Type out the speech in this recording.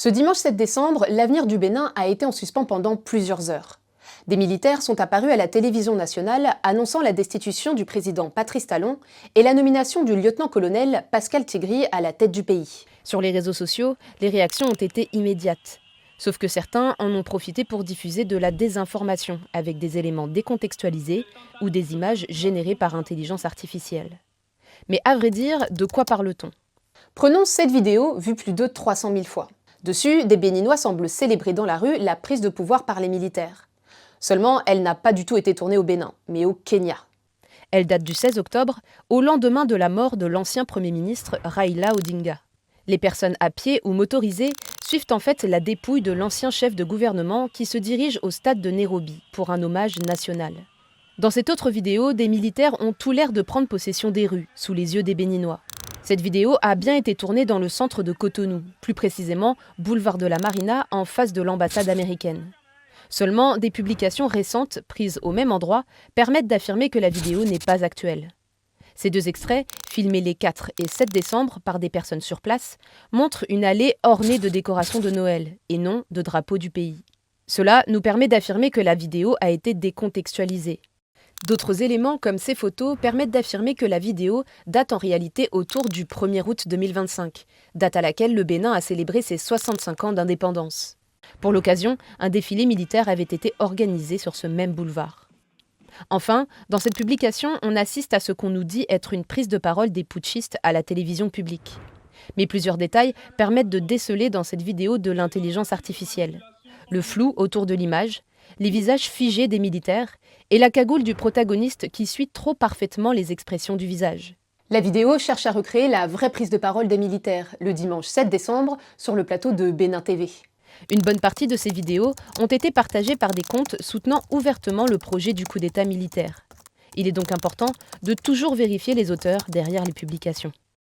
Ce dimanche 7 décembre, l'avenir du Bénin a été en suspens pendant plusieurs heures. Des militaires sont apparus à la télévision nationale annonçant la destitution du président Patrice Talon et la nomination du lieutenant-colonel Pascal Tigri à la tête du pays. Sur les réseaux sociaux, les réactions ont été immédiates. Sauf que certains en ont profité pour diffuser de la désinformation avec des éléments décontextualisés ou des images générées par intelligence artificielle. Mais à vrai dire, de quoi parle-t-on ? Prenons cette vidéo vue plus de 300 000 fois. Dessus, des Béninois semblent célébrer dans la rue la prise de pouvoir par les militaires. Seulement, elle n'a pas du tout été tournée au Bénin, mais au Kenya. Elle date du 16 octobre, au lendemain de la mort de l'ancien Premier ministre Raila Odinga. Les personnes à pied ou motorisées suivent en fait la dépouille de l'ancien chef de gouvernement qui se dirige au stade de Nairobi pour un hommage national. Dans cette autre vidéo, des militaires ont tout l'air de prendre possession des rues, sous les yeux des Béninois. Cette vidéo a bien été tournée dans le centre de Cotonou, plus précisément boulevard de la Marina, en face de l'ambassade américaine. Seulement, des publications récentes, prises au même endroit, permettent d'affirmer que la vidéo n'est pas actuelle. Ces deux extraits, filmés les 4 et 7 décembre par des personnes sur place, montrent une allée ornée de décorations de Noël, et non de drapeaux du pays. Cela nous permet d'affirmer que la vidéo a été décontextualisée. D'autres éléments, comme ces photos, permettent d'affirmer que la vidéo date en réalité autour du 1er août 2025, date à laquelle le Bénin a célébré ses 65 ans d'indépendance. Pour l'occasion, un défilé militaire avait été organisé sur ce même boulevard. Enfin, dans cette publication, on assiste à ce qu'on nous dit être une prise de parole des putschistes à la télévision publique. Mais plusieurs détails permettent de déceler dans cette vidéo de l'intelligence artificielle. Le flou autour de l'image, les visages figés des militaires et la cagoule du protagoniste qui suit trop parfaitement les expressions du visage. La vidéo cherche à recréer la vraie prise de parole des militaires, le dimanche 7 décembre, sur le plateau de Bénin TV. Une bonne partie de ces vidéos ont été partagées par des comptes soutenant ouvertement le projet du coup d'État militaire. Il est donc important de toujours vérifier les auteurs derrière les publications.